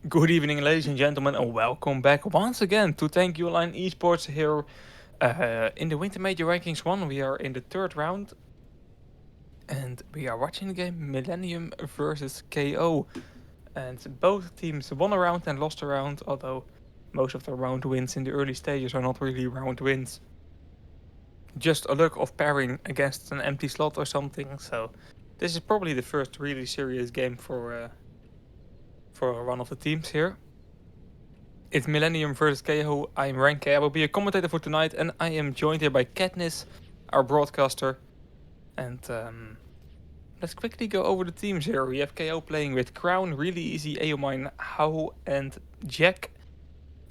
Good evening, ladies and gentlemen, and welcome back once again to Thank You Line Esports here in the Winter Major Rankings 1. We are in the third round and we are watching the game Millennium versus KO. And both teams won a round and lost a round, although most of the round wins in the early stages are not really round wins. Just a luck of pairing against an empty slot or something. So this is probably the first really serious game for one of the teams here. It's Millennium versus KO. I'm Rank. I will be a commentator for tonight, and I am joined here by Katniss, our broadcaster. And let's quickly go over the teams here. We have KO playing with Crown, really easy, Aomine, How, and Jack.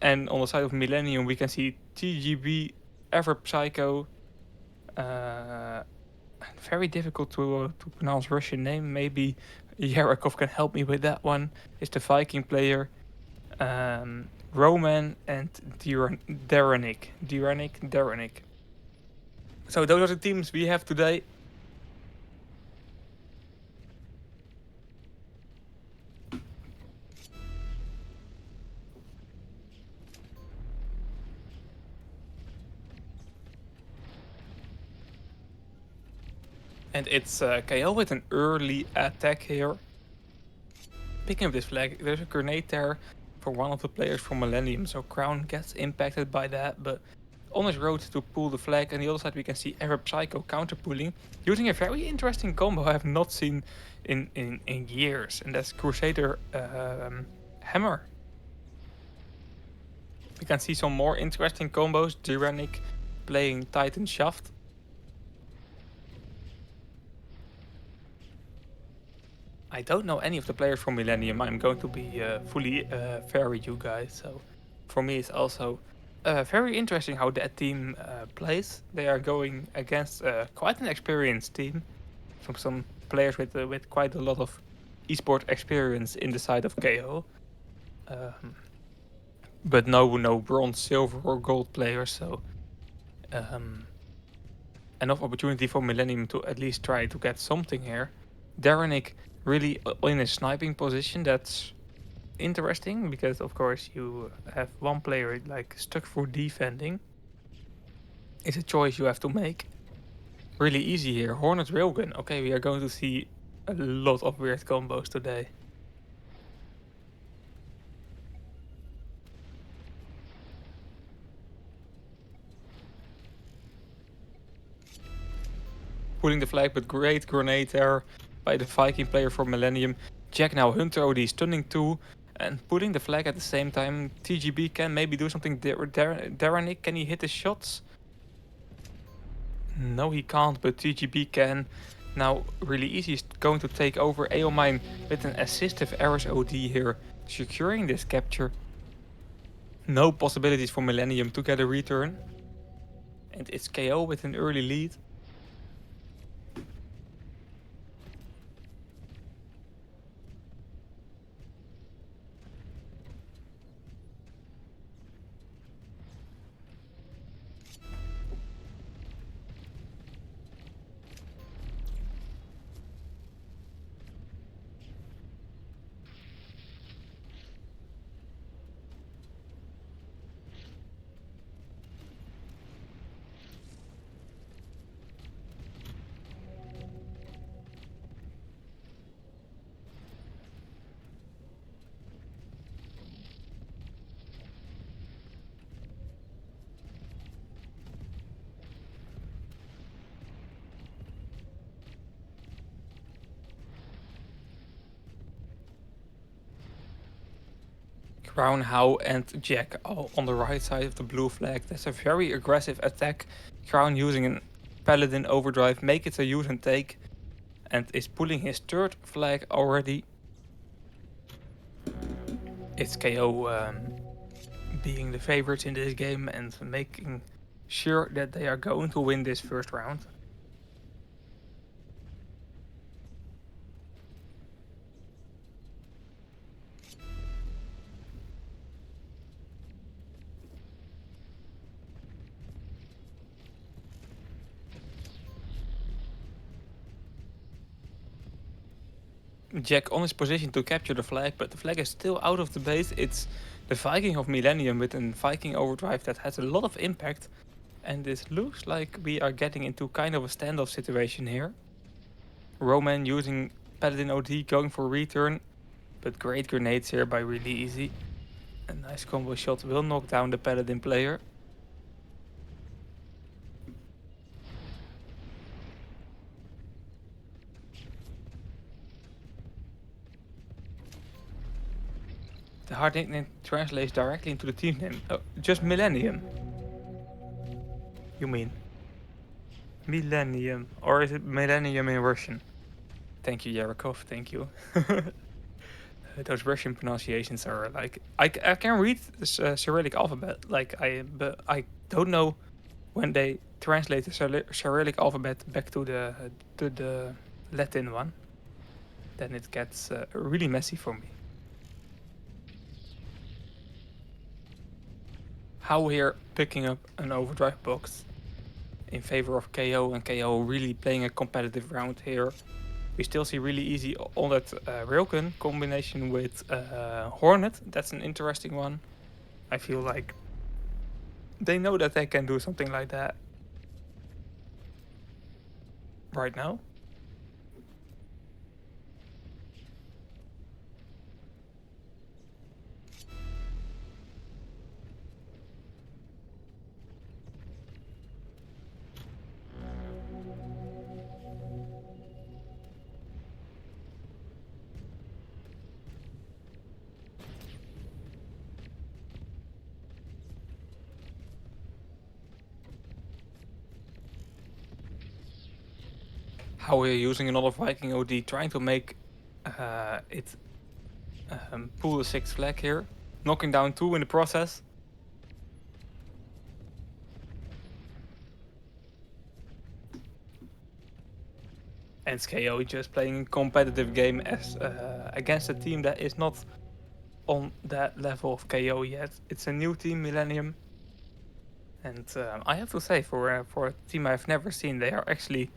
And on the side of Millennium, we can see TGB, Ever Psycho. Very difficult to pronounce Russian name. Maybe Yarakov can help me with that one. Is the Viking player. Roman and Derenic. So those are the teams we have today. And it's KO with an early attack here. Picking up this flag, there's a grenade there for one of the players from Millennium, so Crown gets impacted by that, but on his road to pull the flag. And the other side we can see Arab Psycho counter pulling, using a very interesting combo I have not seen in years, and that's Crusader Hammer. We can see some more interesting combos. Diranic playing Titan Shaft. I don't know any of the players from Millennium. I'm going to be fully fair with you guys. So for me, it's also very interesting how that team plays. They are going against quite an experienced team from some players with quite a lot of esport experience in the side of KO. But no bronze, silver, or gold players. So enough opportunity for Millennium to at least try to get something here. Darenic really in a sniping position. That's interesting because of course you have one player like stuck for defending. It's a choice you have to make. Really easy here. Hornet Railgun. Okay, we are going to see a lot of weird combos today. Pulling the flag, but great grenade there by the Viking player for Millennium. Jack now Hunter OD stunning 2 and pulling the flag at the same time. TGB can maybe do something. Darenic, can he hit the shots? No, he can't, but TGB can. Now, really easy is going to take over Aomine with an assistive Eris OD here, securing this capture. No possibilities for Millennium to get a return. And it's KO with an early lead. Crown, How, and Jack all on the right side of the blue flag. That's a very aggressive attack. Crown using an Paladin overdrive, make it a use and take, and is pulling his third flag already. It's KO being the favorites in this game and making sure that they are going to win this first round. Jack on his position to capture the flag, but the flag is still out of the base. It's the Viking of Millennium with a Viking overdrive that has a lot of impact. And this looks like we are getting into kind of a standoff situation here. Roman using Paladin OD, going for return, but great grenades here by Really Easy. A nice combo shot will knock down the Paladin player. The hard nickname translates directly into the team name. Oh, just Millennium. You mean Millennium, or is it Millennium in Russian? Thank you, Yarakov. Thank you. Those Russian pronunciations are like I can read the Cyrillic alphabet. But I don't know when they translate the Cyrillic alphabet back to the Latin one. Then it gets really messy for me. How here picking up an overdrive box in favor of KO, and KO really playing a competitive round here. We still see Really Easy on that railgun combination with Hornet. That's an interesting one. I feel like they know that they can do something like that right now. How we're using another Viking OD, trying to make it pull the 6th flag here, knocking down 2 in the process. And KO just playing a competitive game as against a team that is not on that level of KO yet. It's a new team, Millennium. And I have to say, for a team I've never seen, they are actually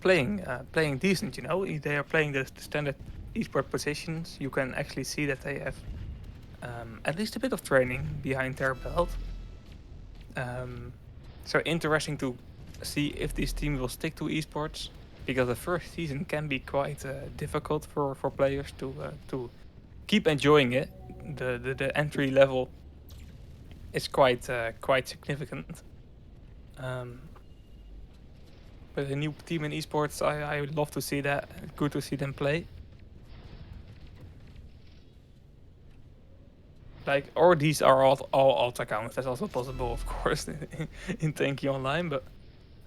playing decent. You know, they are playing the standard esport positions. You can actually see that they have at least a bit of training behind their belt. So interesting to see if this team will stick to esports, because the first season can be quite difficult for players to keep enjoying it. The entry level is quite significant. But a new team in esports, I would love to see that. Good to see them play. Like, or these are all alt accounts. That's also possible, of course, in Tanky Online. But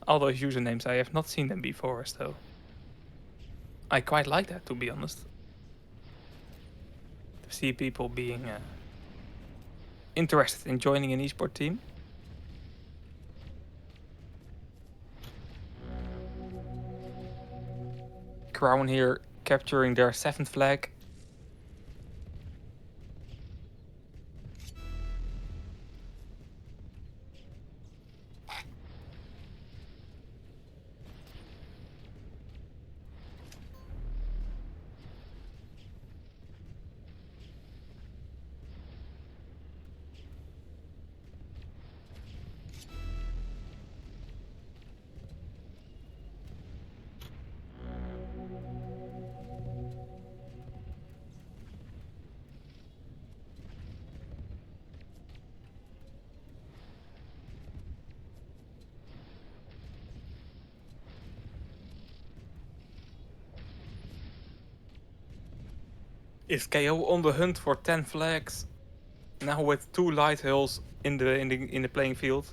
all those usernames, I have not seen them before, so I quite like that, to be honest. To see people being interested in joining an esport team. Crown here capturing their 7th flag. Is KO on the hunt for 10 flags? Now with 2 light hills in the playing field.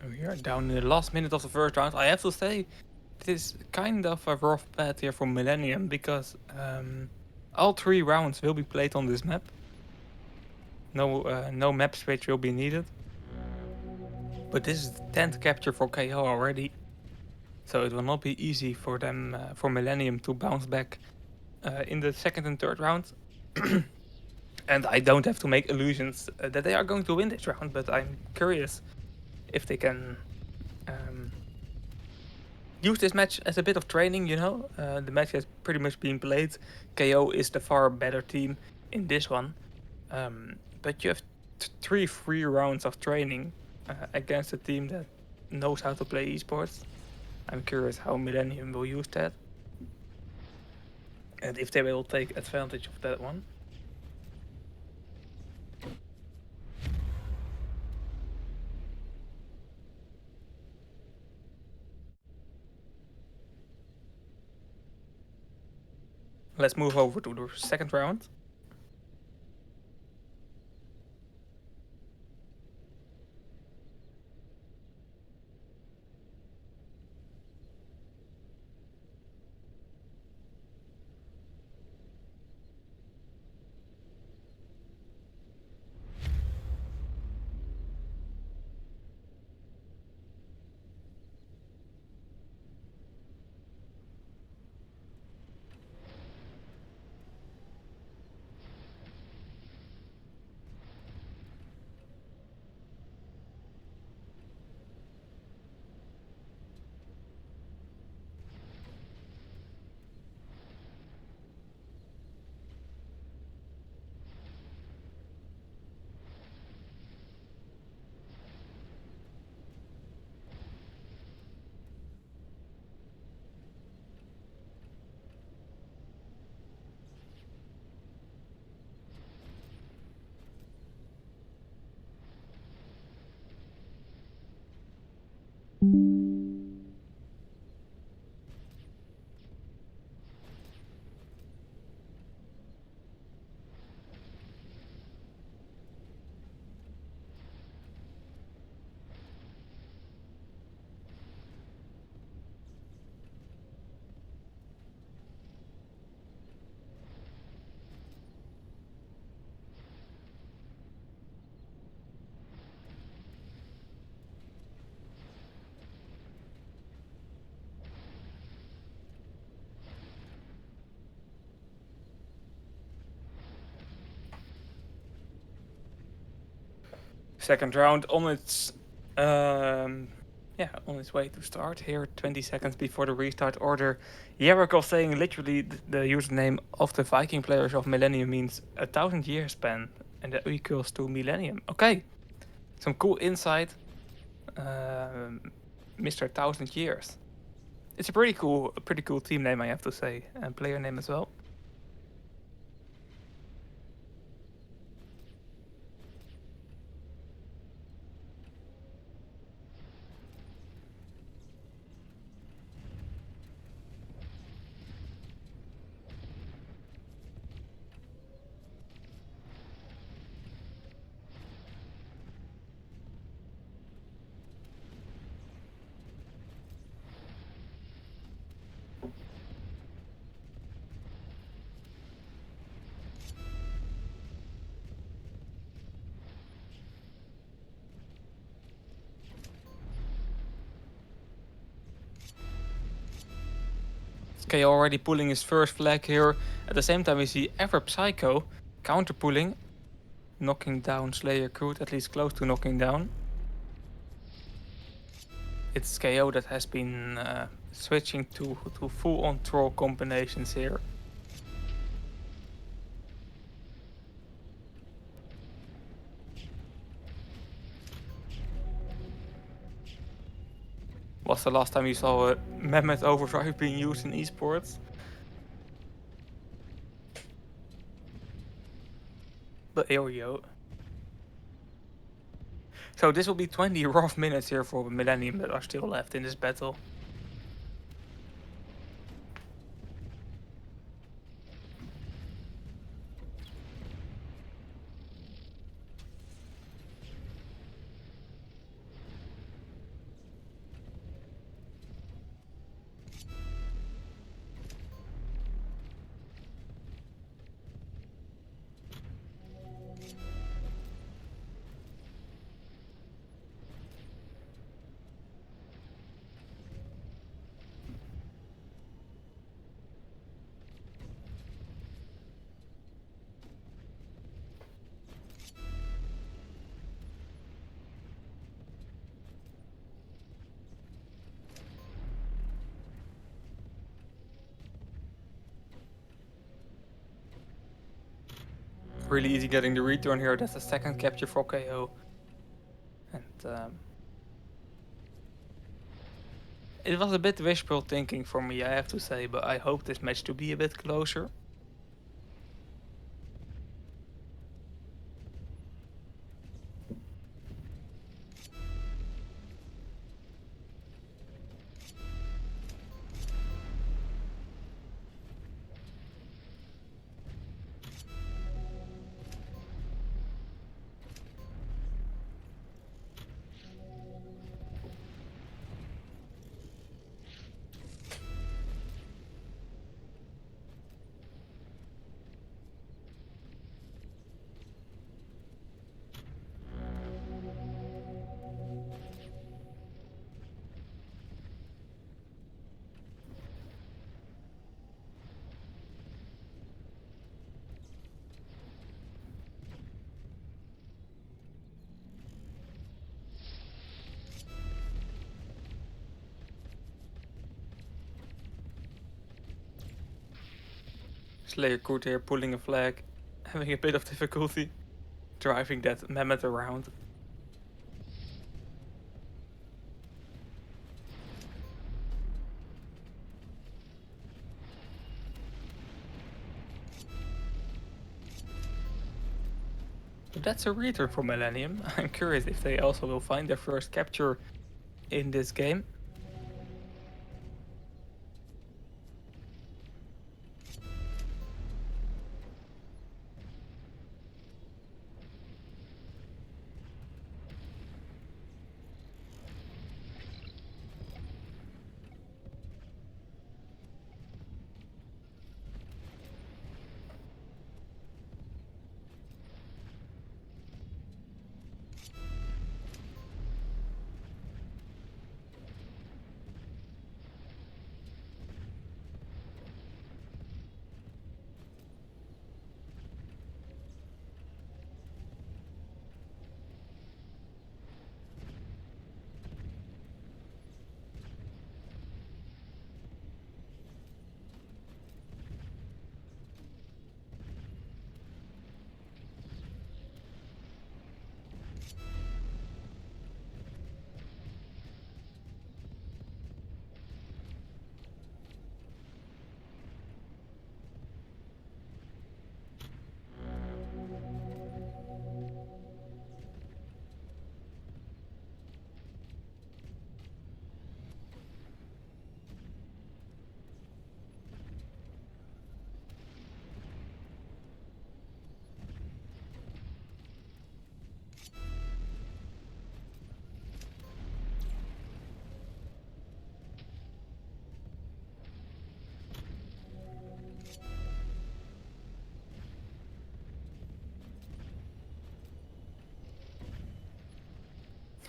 We are down in the last minute of the first round. I have to say, it is kind of a rough path here for Millennium because all 3 rounds will be played on this map. No map switch will be needed. But this is the 10th capture for KO already, so it will not be easy for them, for Millennium to bounce back in the 2nd and 3rd round. And I don't have to make illusions that they are going to win this round, but I'm curious if they can use this match as a bit of training, you know? The match has pretty much been played. KO is the far better team in this one. But you have 3 free rounds of training against a team that knows how to play esports. I'm curious how Millennium will use that. And if they will take advantage of that one. Let's move over to the 2nd round. Second round on its on its way to start here, 20 seconds before the restart order. Jericho saying literally the username of the Viking players of Millennium means 1,000 year span, and that equals to Millennium. Okay, some cool insight. Mr. 1,000 years. It's a pretty cool team name, I have to say, and player name as well. SK already pulling his first flag here. At the same time, we see Ever Psycho counter pulling, knocking down Slayer Crude, at least close to knocking down. It's KO that has been switching to full on troll combinations here. Was the last time you saw a Mammoth Overdrive being used in esports? But here we go. So this will be 20 rough minutes here for Millennium that are still left in this battle. Really easy getting the return here. That's the second capture for KO. And it was a bit wishful thinking for me, I have to say, but I hope this match to be a bit closer. Slayer Kurt here pulling a flag, having a bit of difficulty driving that mammoth around. But that's a return for Millennium. I'm curious if they also will find their first capture in this game.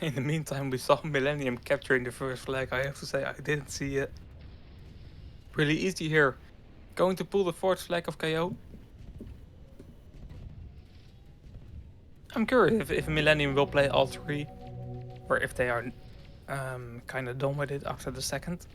In the meantime, we saw Millennium capturing the first flag. I have to say, I didn't see it. Really easy here. Going to pull the fourth flag of KO. I'm curious if Millennium will play all three, or if they are kind of done with it after the second.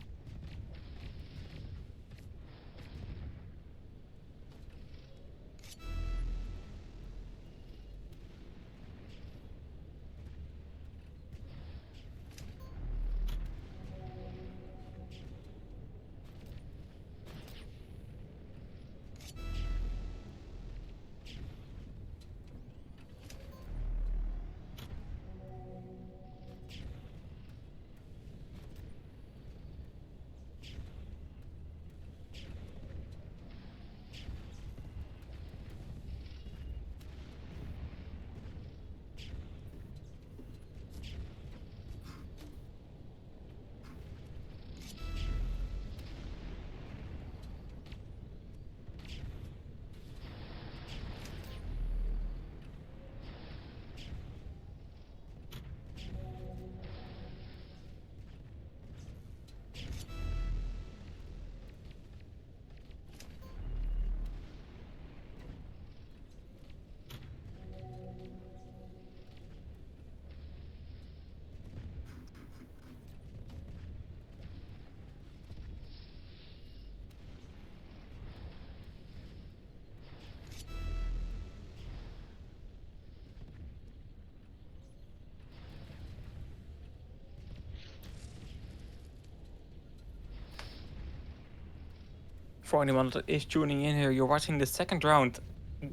For anyone that is tuning in here, you're watching the second round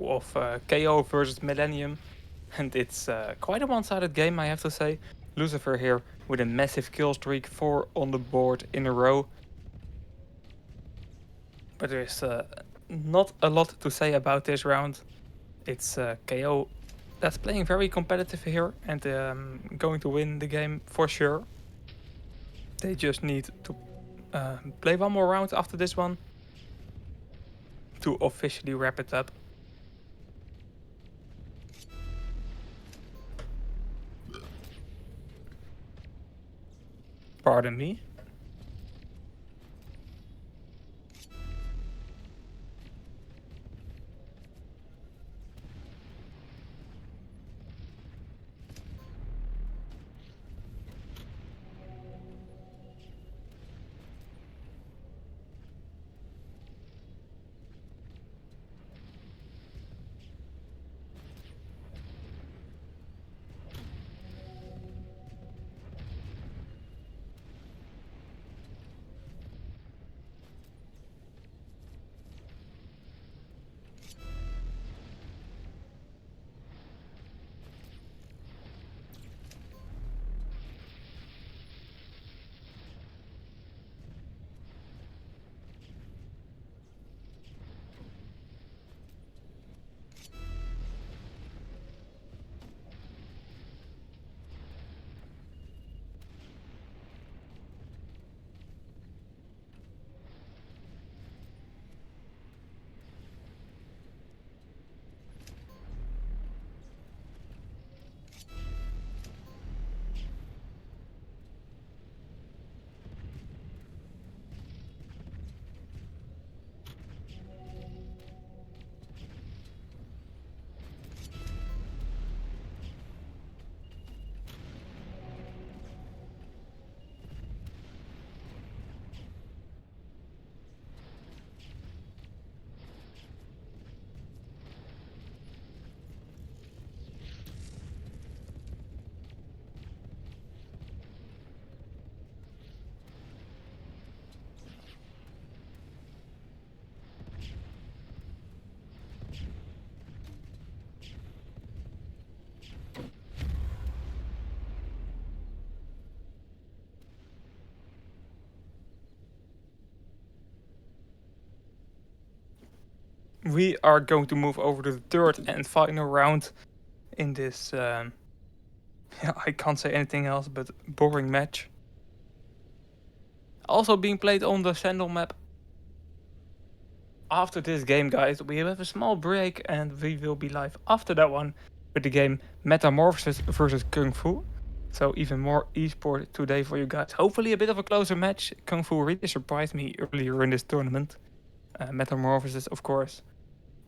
of KO versus Millennium, and it's quite a one-sided game, I have to say. Lucifer here with a massive kill streak, 4 on the board in a row. But there's not a lot to say about this round. It's KO that's playing very competitive here and going to win the game for sure. They just need to play one more round after this one to officially wrap it up. Pardon me. We are going to move over to the third and final round in this, yeah, I can't say anything else but boring match. Also being played on the Sandal map. After this game, guys, we have a small break and we will be live after that one with the game Metamorphosis versus Kung Fu. So even more esport today for you guys. Hopefully a bit of a closer match. Kung Fu really surprised me earlier in this tournament. Metamorphosis, of course,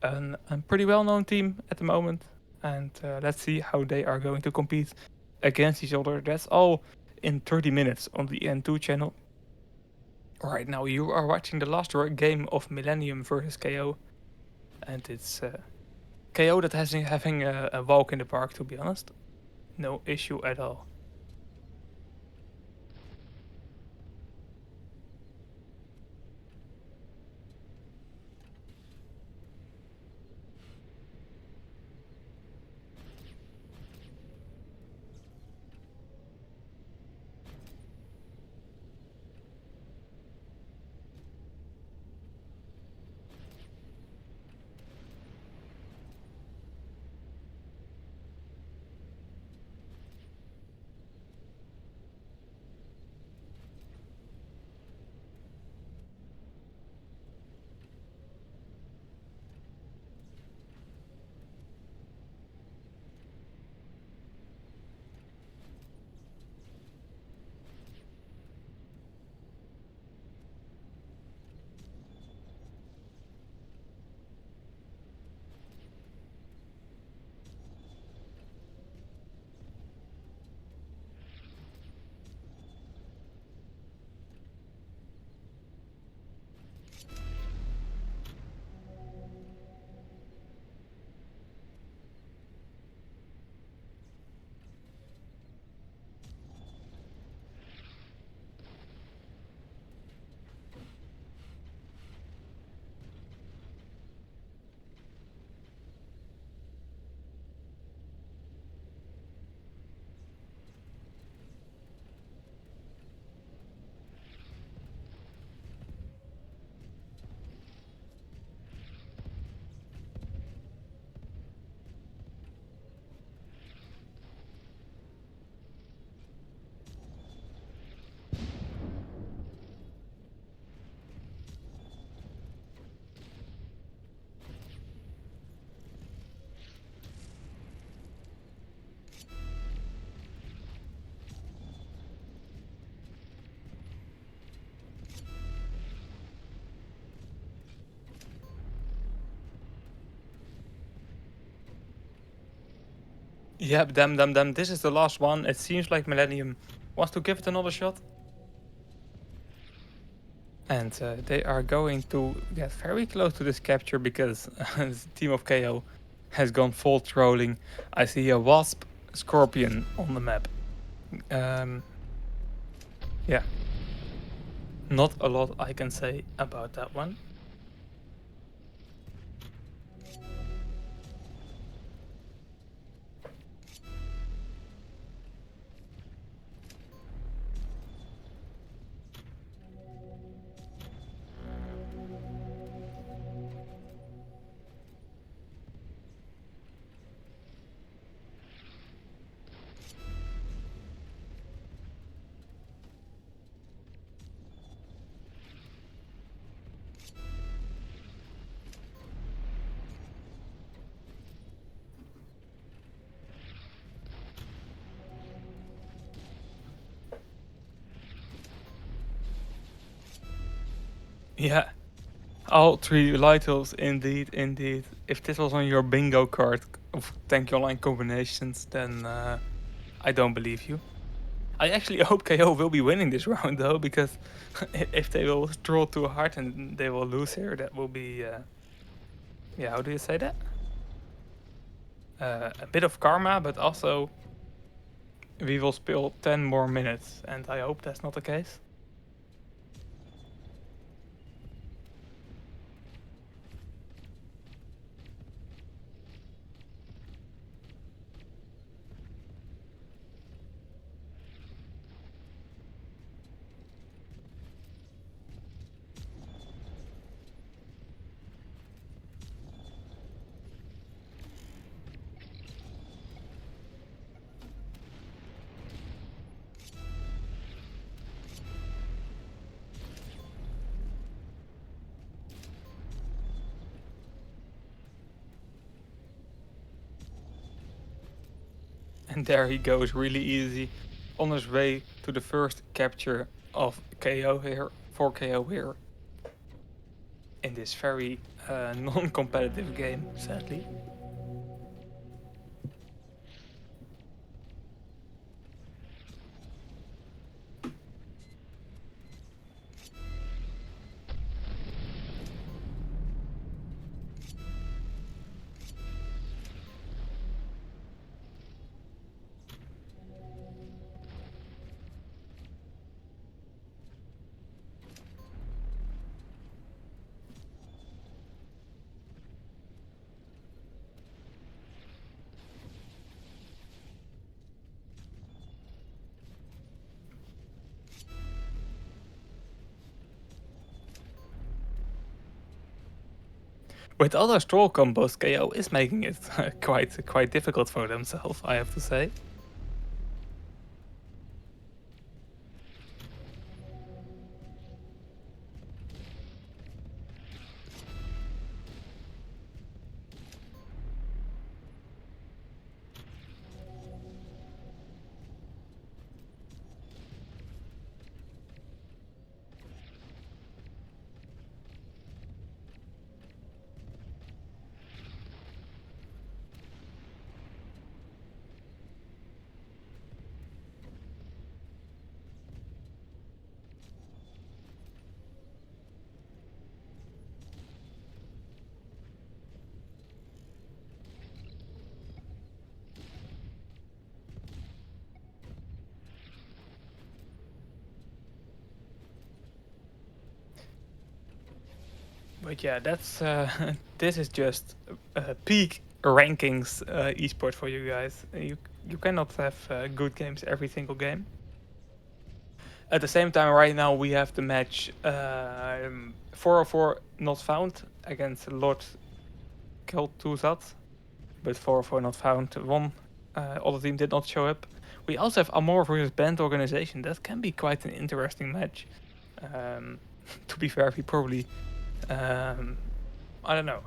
a pretty well-known team at the moment. And let's see how they are going to compete against each other. That's all in 30 minutes on the N2 channel. Right now you are watching the last game of Millennium versus KO. And it's KO that has having a walk in the park, to be honest. No issue at all. Yep, damn. This is the last one. It seems like Millennium wants to give it another shot. And they are going to get very close to this capture because the team of KO has gone full trolling. I see a wasp scorpion on the map. Yeah, not a lot I can say about that one. Yeah, all three Lighthouse, indeed. If this was on your bingo card of Tank Your Line combinations, then I don't believe you. I actually hope KO will be winning this round though, because if they will troll too hard and they will lose here, that will be, yeah, how do you say that? A bit of karma, but also we will spill 10 more minutes, and I hope that's not the case. And there he goes, really easy, on his way to the first capture of KO here, for KO here, in this very non-competitive game, sadly. With all those troll combos, KO is making it quite difficult for themselves, I have to say. But yeah, that's this is just peak rankings esport for you guys. You cannot have good games every single game. At the same time, right now we have the match 404 not found against Lord Kel'Thuzad, but 404 not found won. Other team did not show up. We also have Amor versus Band Organization. That can be quite an interesting match. To be fair, we probably I don't know.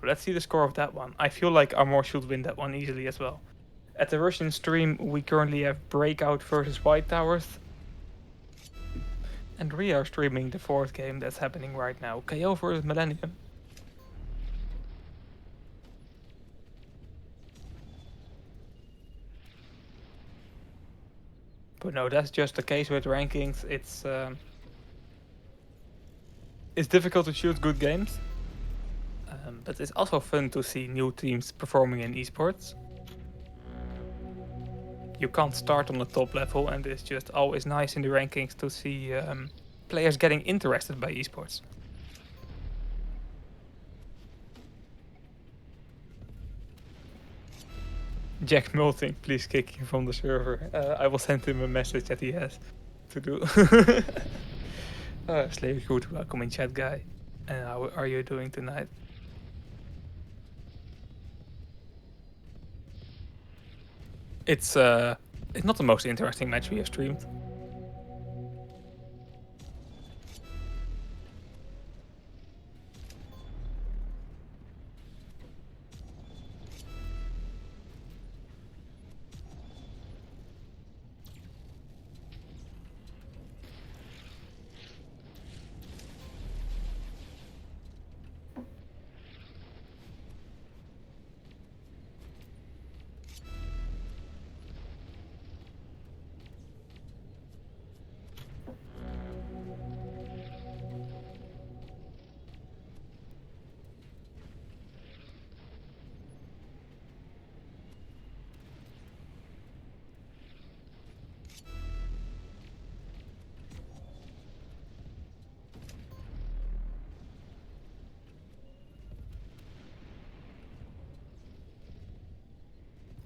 Let's see the score of that one. I feel like Amor should win that one easily as well. At the Russian stream, we currently have Breakout versus White Towers. And we are streaming the fourth game that's happening right now. KO versus Millennium. But no, that's just the case with rankings. It's difficult to choose good games, but it's also fun to see new teams performing in esports. You can't start on the top level, and it's just always nice in the rankings to see players getting interested by esports. Jack Multing, please kick him from the server. I will send him a message that he has to do. Slave good, welcome in chat, guy. And how are you doing tonight? It's not the most interesting match we have streamed.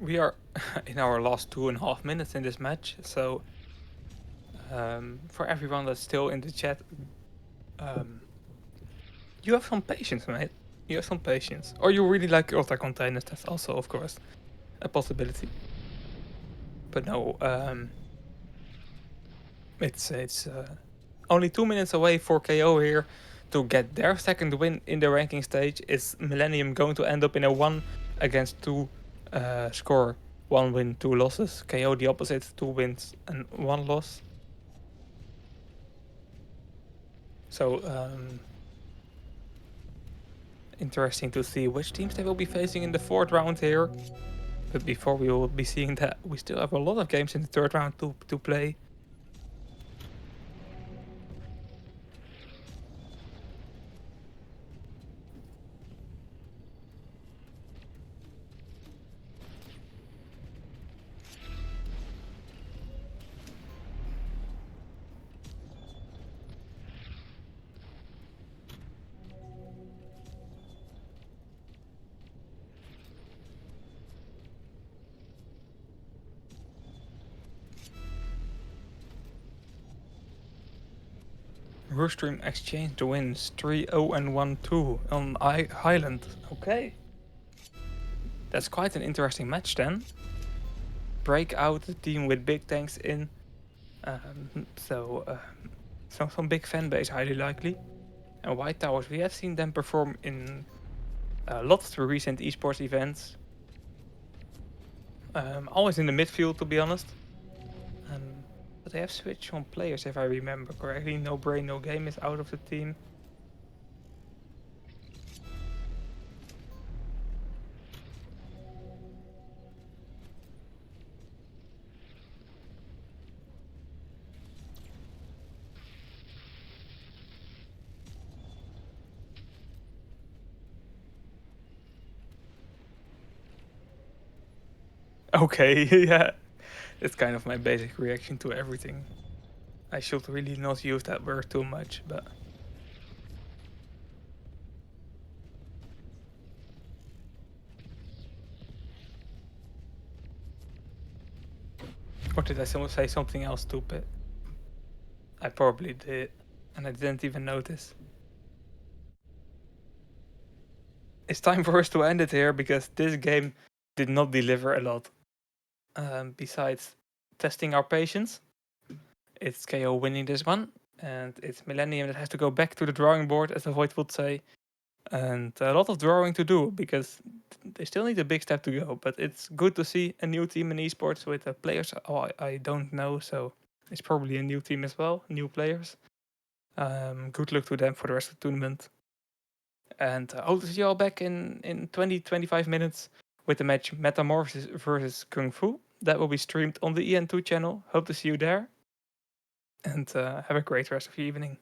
We are in our last 2.5 minutes in this match, so for everyone that's still in the chat, you have some patience, mate. You have some patience. Or you really like ultra containers, that's also, of course, a possibility. But no, it's only 2 minutes away for KO here to get their second win in the ranking stage. Is Millennium going to end up in a 1 against 2 score? 1 win, 2 losses. KO the opposite, 2 wins and 1 loss. So interesting to see which teams they will be facing in the 4th round here. But before we will be seeing that, we still have a lot of games in the 3rd round to play. Roostream exchanged the wins 3-0 and 1-2 on Highland. Okay. That's quite an interesting match then. Break out the team with big tanks in. Some big fan base, highly likely. And White Towers, we have seen them perform in a lot of the recent esports events. Always in the midfield, to be honest. But they have switched on players, if I remember correctly. No Brain, No Game is out of the team. Okay, yeah. It's kind of my basic reaction to everything. I should really not use that word too much, but... Or did I say something else stupid? I probably did, and I didn't even notice. It's time for us to end it here, because this game did not deliver a lot. Besides testing our patience, it's KO winning this one, and it's Millennium that has to go back to the drawing board, as the Void would say. And a lot of drawing to do, because they still need a big step to go. But it's good to see a new team in esports with players I don't know, so it's probably a new team as well, new players. Good luck to them for the rest of the tournament. And hope to see you all back in 20-25 minutes with the match Metamorphosis versus Kung Fu. That will be streamed on the EN2 channel. Hope to see you there. And have a great rest of your evening.